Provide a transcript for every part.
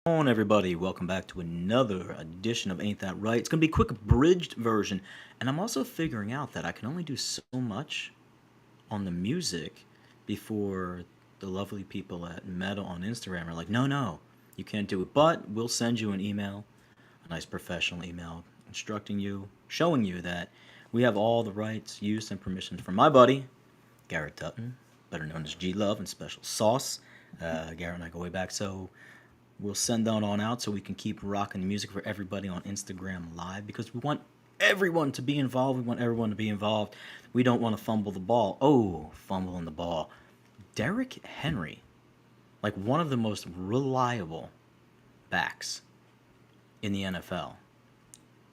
on, everybody? Welcome back to another edition of Ain't That Right? It's going to be a quick abridged version, and I'm also figuring out that I can only do so much on the music before the lovely people at Meta on Instagram are like, no, no, you can't do it. But we'll send you an email, a nice professional email, instructing you, showing you that we have all the rights, use, and permissions from my buddy, Garrett Dutton, better known as G Love and Special Sauce. Garrett and I go way back, so we'll send that on out so we can keep rocking the music for everybody on Instagram Live because we want everyone to be involved. We want everyone to be involved. We don't want to fumble the ball. Oh, fumbling the ball. Derrick Henry, like one of the most reliable backs in the NFL.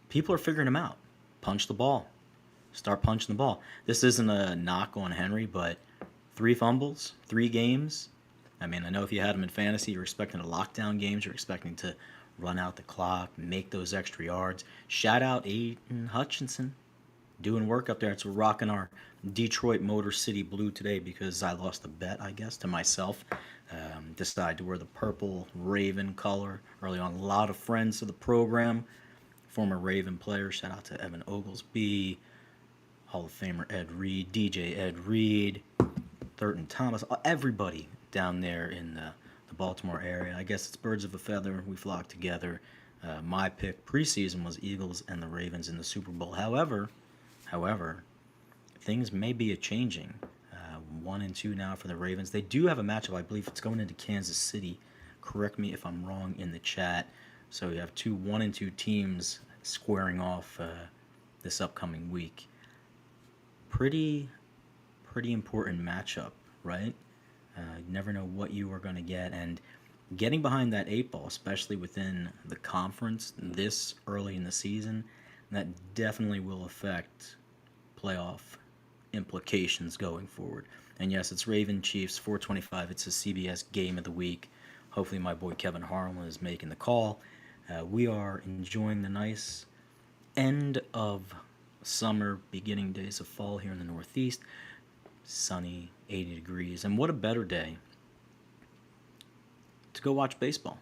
People are figuring him out. Punch the ball. Start punching the ball. This isn't a knock on Henry, but 3 fumbles, 3 games. I mean, I know if you had him in fantasy, you're expecting to lock down games. You're expecting to run out the clock, make those extra yards. Shout out Aiden Hutchinson doing work up there. It's rocking our Detroit Motor City blue today because I lost a bet, I guess, to myself. Decided to wear the purple Raven color early on. A lot of friends of the program, former Raven players. Shout out to Evan Oglesby, Hall of Famer Ed Reed, DJ Ed Reed, Thurton Thomas, everybody down there in the Baltimore area. I guess it's birds of a feather. We flock together. My pick preseason was Eagles and the Ravens in the Super Bowl. However, things may be a changing. 1-2 now for the Ravens. They do have a matchup. I believe it's going into Kansas City. Correct me if I'm wrong in the chat. So you have two 1-2 teams squaring off this upcoming week. Pretty important matchup, right? You never know what you are going to get, and getting behind that 8 ball, especially within the conference this early in the season, that definitely will affect playoff implications going forward. And yes, it's Raven Chiefs 425. It's a CBS game of the week. Hopefully, my boy Kevin Harlan is making the call. We are enjoying the nice end of summer, beginning days of fall here in the Northeast. Sunny, 80 degrees, and what a better day to go watch baseball.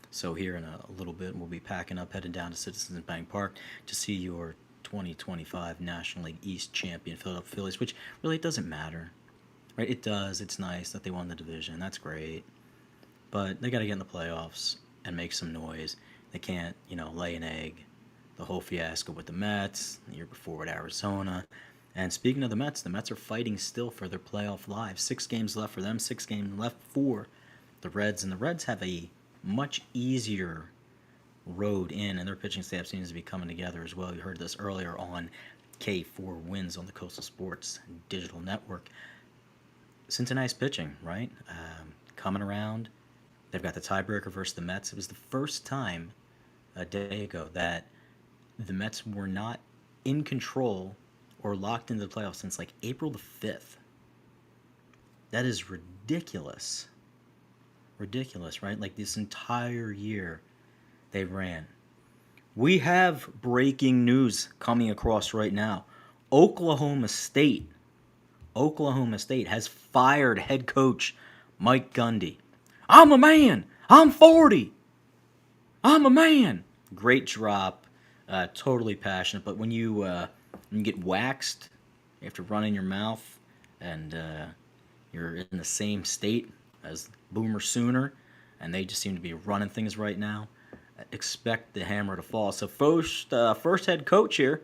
So here in a little bit, we'll be packing up, heading down to Citizens Bank Park to see your 2025 National League East champion Philadelphia Phillies, which really doesn't matter, right? It does. It's nice that they won the division. That's great. But they got to get in the playoffs and make some noise. They can't, lay an egg. The whole fiasco with the Mets, the year before with Arizona. And speaking of the Mets are fighting still for their playoff lives. 6 games left for them, 6 games left for the Reds. And the Reds have a much easier road in, and their pitching staff seems to be coming together as well. You heard this earlier on K4 Wins on the Coastal Sports Digital Network. Cincinnati's pitching, right? Coming around. They've got the tiebreaker versus the Mets. It was the first time a day ago that the Mets were not in control or locked into the playoffs since like April the 5th. That is ridiculous. Ridiculous, right? Like this entire year they ran. We have breaking news coming across right now. Oklahoma State has fired head coach Mike Gundy. I'm a man. I'm 40. I'm a man. Great drop. Totally passionate. But when you get waxed after running your mouth and you're in the same state as Boomer Sooner, and they just seem to be running things right now, expect the hammer to fall. So first head coach here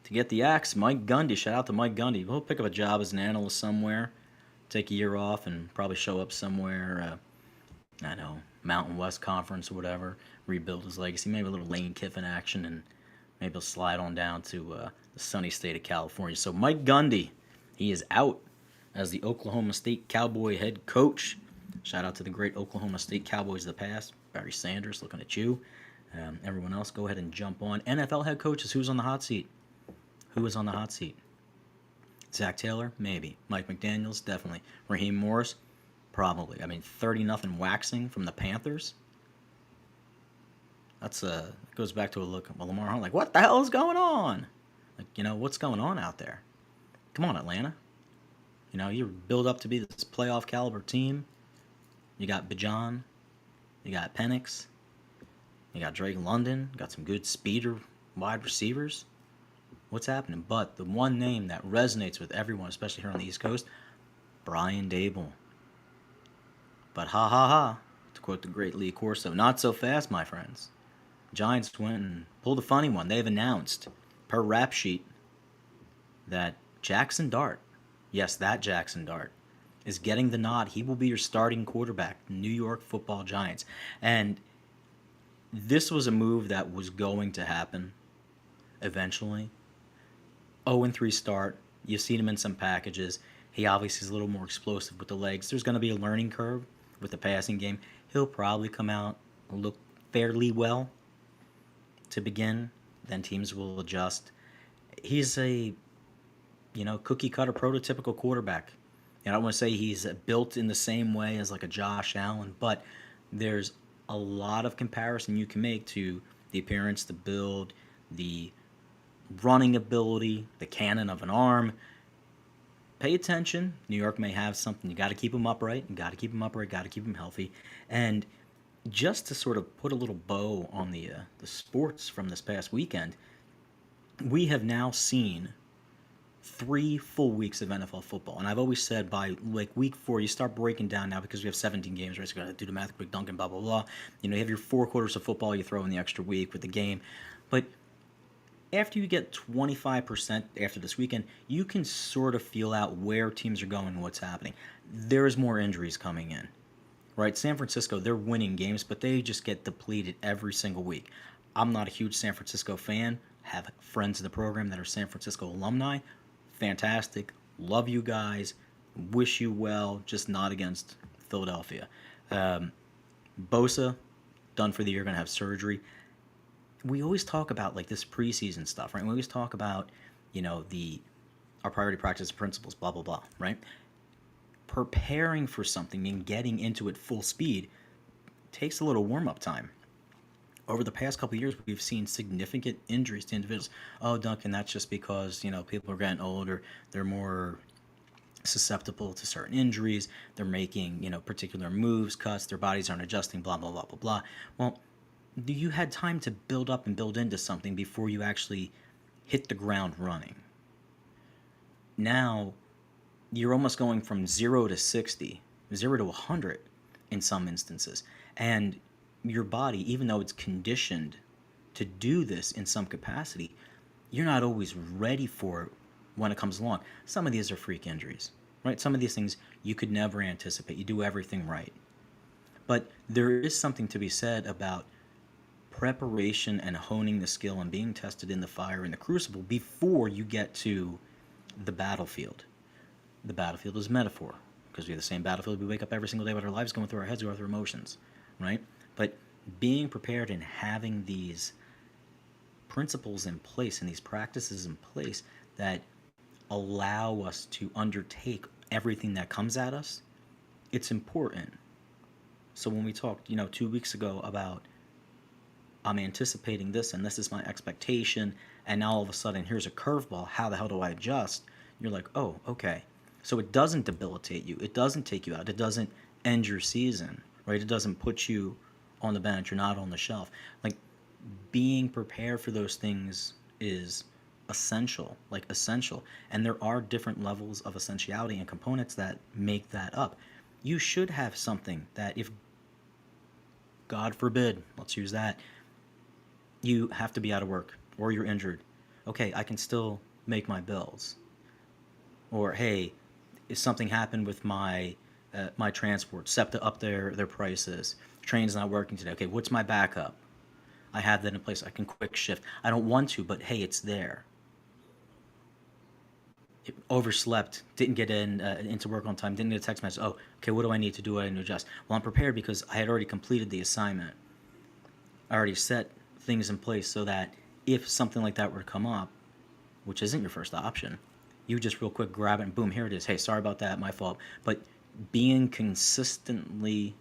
to get the axe, Mike Gundy. Shout out to Mike Gundy. He'll pick up a job as an analyst somewhere, take a year off, and probably show up somewhere, Mountain West Conference or whatever, rebuild his legacy. Maybe a little Lane Kiffin action, and maybe he'll slide on down to the sunny state of California. So Mike Gundy, he is out as the Oklahoma State Cowboy head coach. Shout out to the great Oklahoma State Cowboys of the past. Barry Sanders, looking at you. Everyone else, go ahead and jump on. NFL head coaches, who's on the hot seat? Who is on the hot seat? Zach Taylor? Maybe. Mike McDaniels? Definitely. Raheem Morris? Probably. I mean, 30-0 waxing from the Panthers? It goes back to a look at Lamar Hunt. Like, what the hell is going on? Like, what's going on out there? Come on, Atlanta. You build up to be this playoff caliber team. You got Bijan. You got Penix. You got Drake London. Got some good speeder wide receivers. What's happening? But the one name that resonates with everyone, especially here on the East Coast, Brian Dable. But ha ha ha, to quote the great Lee Corso, not so fast, my friends. Giants went and pulled a funny one. They've announced, per rap sheet, that Jackson Dart, yes, that Jackson Dart, is getting the nod. He will be your starting quarterback, New York Football Giants. And this was a move that was going to happen eventually. 0-3 start. You've seen him in some packages. He obviously is a little more explosive with the legs. There's going to be a learning curve with the passing game. He'll probably come out and look fairly well to begin. Then teams will adjust. He's a, cookie cutter prototypical quarterback. And I don't want to say he's built in the same way as like a Josh Allen, but there's a lot of comparison you can make to the appearance, the build, the running ability, the cannon of an arm. Pay attention. New York may have something. You got to keep them upright. You got to keep them upright. Got to keep them healthy. And just to sort of put a little bow on the sports from this past weekend, we have now seen 3 full weeks of NFL football. And I've always said by like week 4, you start breaking down now because we have 17 games, right? So you got to do the math quick, Duncan, blah, blah, blah. You have your 4 quarters of football, you throw in the extra week with the game. But after you get 25% after this weekend, you can sort of feel out where teams are going and what's happening. There's more injuries coming in, right? San Francisco, they're winning games, but they just get depleted every single week. I'm not a huge San Francisco fan. Have friends in the program that are San Francisco alumni. Fantastic. Love you guys. Wish you well. Just not against Philadelphia. Bosa, done for the year, going to have surgery. We always talk about like this preseason stuff, right? We always talk about, our priority practice principles, blah, blah, blah, right? Preparing for something and getting into it full speed takes a little warm-up time. Over the past couple of years, we've seen significant injuries to individuals. Oh, Duncan, that's just because, people are getting older. They're more susceptible to certain injuries. They're making, particular moves, cuts. Their bodies aren't adjusting, blah, blah, blah, blah, blah. Well, you had time to build up and build into something before you actually hit the ground running. Now, you're almost going from 0 to 60, 0 to 100 in some instances. And your body, even though it's conditioned to do this in some capacity, you're not always ready for it when it comes along. Some of these are freak injuries, right? Some of these things you could never anticipate. You do everything right. But there is something to be said about preparation and honing the skill and being tested in the fire in the crucible before you get to the battlefield. The battlefield is a metaphor because we have the same battlefield we wake up every single day with our lives going through our heads, going through emotions, right? But being prepared and having these principles in place and these practices in place that allow us to undertake everything that comes at us, it's important. So when we talked, 2 weeks ago about I'm anticipating this and this is my expectation, and now all of a sudden here's a curveball, how the hell do I adjust? You're like, oh, okay. So it doesn't debilitate you. It doesn't take you out. It doesn't end your season, right? It doesn't put you on the bench. You're not on the shelf. Like, being prepared for those things is essential. And there are different levels of essentiality and components that make that up. You should have something that if, God forbid, let's use that, you have to be out of work or you're injured. Okay, I can still make my bills. Or, hey, if something happened with my transport, SEPTA up their prices, train's not working today. Okay, what's my backup? I have that in place. I can quick shift. I don't want to, but hey, it's there. Overslept, didn't get into work on time, didn't get a text message. Oh, okay, what do I need to do? What do I need to adjust? Well, I'm prepared because I had already completed the assignment. I already set things in place so that if something like that were to come up, which isn't your first option, you just real quick grab it and boom, here it is. Hey, sorry about that, my fault. But being consistently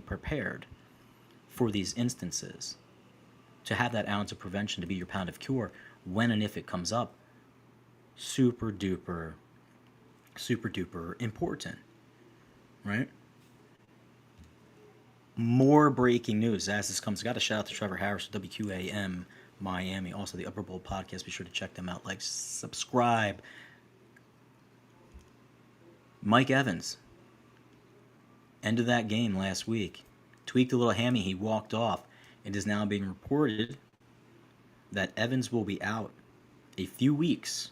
prepared for these instances, to have that ounce of prevention to be your pound of cure when and if it comes up, super duper important, right? More breaking news as this comes. Got a shout out to Trevor Harris of WQAM Miami, also the Upper Bowl podcast. Be sure to check them out. Like, subscribe. Mike Evans, end of that game last week, tweaked a little hammy. He walked off. It is now being reported that Evans will be out a few weeks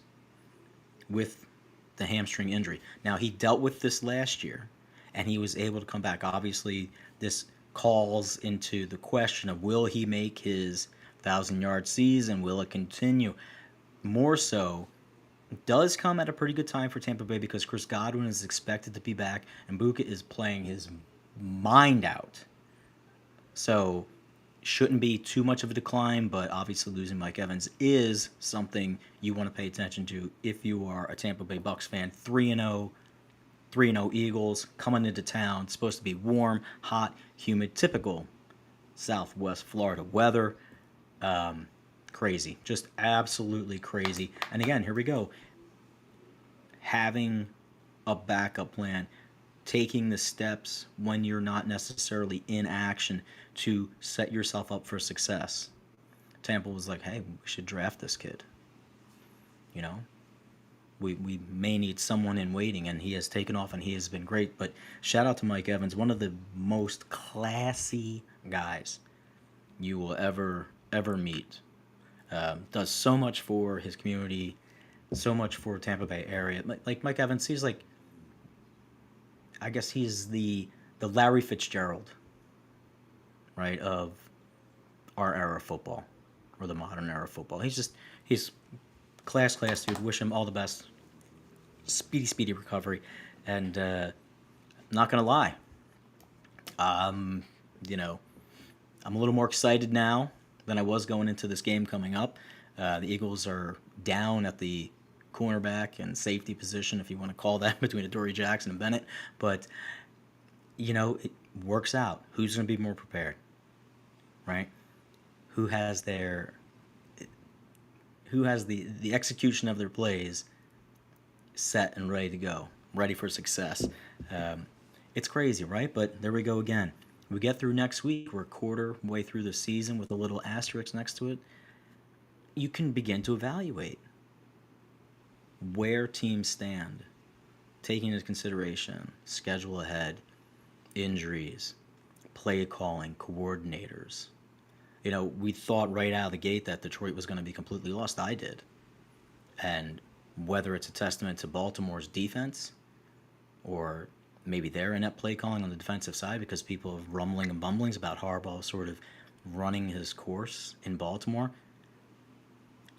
with the hamstring injury. Now, he dealt with this last year, and he was able to come back. Obviously, this calls into the question of, will he make his 1,000-yard season? Will it continue? More so, does come at a pretty good time for Tampa Bay because Chris Godwin is expected to be back, and Buka is playing his mind out. So, shouldn't be too much of a decline, but obviously losing Mike Evans is something you want to pay attention to if you are a Tampa Bay Bucks fan. 3-0, 3-0 Eagles coming into town. It's supposed to be warm, hot, humid, typical Southwest Florida weather. Crazy, just absolutely crazy. And again, here we go. Having a backup plan, taking the steps when you're not necessarily in action to set yourself up for success. Tampa was like, hey, we should draft this kid. You know, we may need someone in waiting, and he has taken off and he has been great. But shout out to Mike Evans, one of the most classy guys you will ever meet. Does so much for his community, so much for Tampa Bay area. Like Mike Evans, he's like, I guess he's the Larry Fitzgerald, right, of our era of football, or the modern era of football. He's class dude. Wish him all the best, speedy recovery, and not gonna lie, um, you know, I'm a little more excited now than I was going into this game coming up. The Eagles are down at the cornerback and safety position, if you want to call that, between Adoree Jackson and Bennett. But, it works out. Who's going to be more prepared, right? Who has the execution of their plays set and ready to go, ready for success. It's crazy, right? But there we go again. We get through next week. We're a quarter way through the season with a little asterisk next to it. You can begin to evaluate where teams stand, taking into consideration schedule ahead, injuries, play calling, coordinators. We thought right out of the gate that Detroit was going to be completely lost. I did. And whether it's a testament to Baltimore's defense, or maybe their inept play calling on the defensive side, because people have rumbling and bumblings about Harbaugh sort of running his course in Baltimore.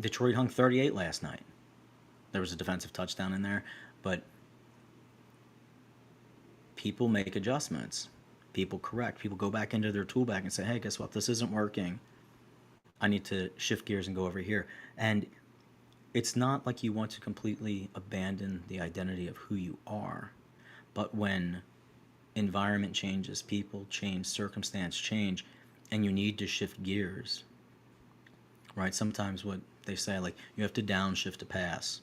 Detroit hung 38 last night. There was a defensive touchdown in there, but people make adjustments. People correct. People go back into their tool bag and say, hey, guess what? This isn't working. I need to shift gears and go over here. And it's not like you want to completely abandon the identity of who you are. But when environment changes, people change, circumstance change, and you need to shift gears, right? Sometimes what they say, like, you have to downshift to pass,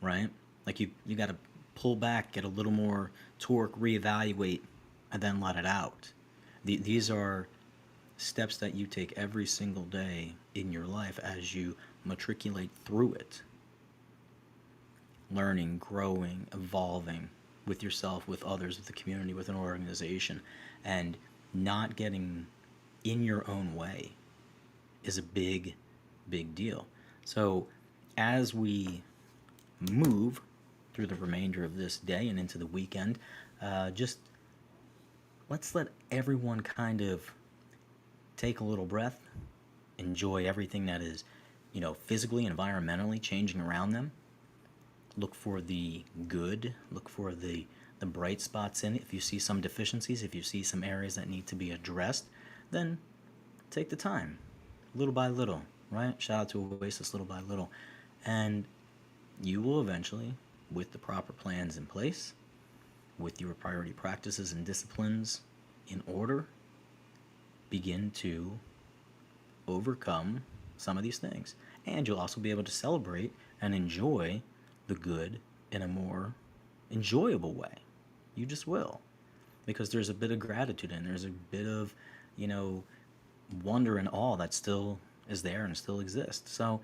right? Like you got to pull back, get a little more torque, reevaluate, and then let it out. These are steps that you take every single day in your life as you matriculate through it. Learning, growing, evolving with yourself, with others, with the community, with an organization, and not getting in your own way is a big deal. So as we move through the remainder of this day and into the weekend, just let's let everyone kind of take a little breath, enjoy everything that is, physically, environmentally changing around them. Look for the good, look for the bright spots in it. If you see some deficiencies, if you see some areas that need to be addressed, then take the time, little by little, right? Shout out to Oasis, little by little. And you will eventually, with the proper plans in place, with your priority practices and disciplines in order, begin to overcome some of these things. And you'll also be able to celebrate and enjoy the good in a more enjoyable way. You just will. because there's a bit of gratitude and there's a bit of, you know, wonder and awe that still is there and still exists. So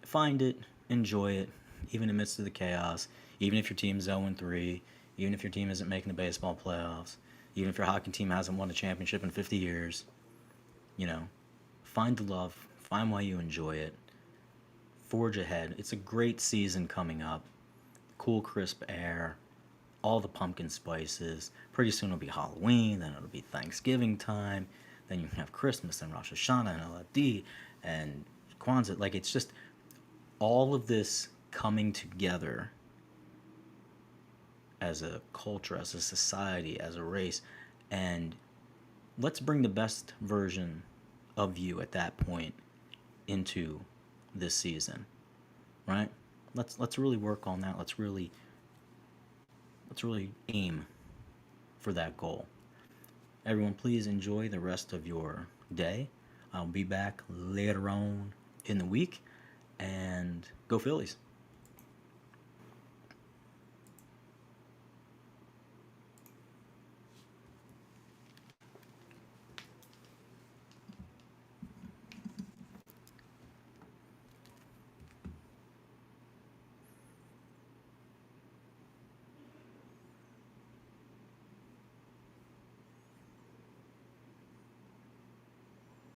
find it, enjoy it, even in the midst of the chaos, even if your team's 0-3, even if your team isn't making the baseball playoffs, even if your hockey team hasn't won a championship in 50 years, you know, find the love, find why you enjoy it, forge ahead. It's a great season coming up. Cool, crisp air, all the pumpkin spices. Pretty soon it'll be Halloween, then it'll be Thanksgiving time, then you have Christmas and Rosh Hashanah and LFD and Kwanzaa. Like, it's just all of this coming together as a culture, as a society, as a race, and let's bring the best version of you at that point into this season, right? Let's really work on that. Let's really aim for that goal. Everyone, please enjoy the rest of your day. I'll be back later on in the week, and go Phillies.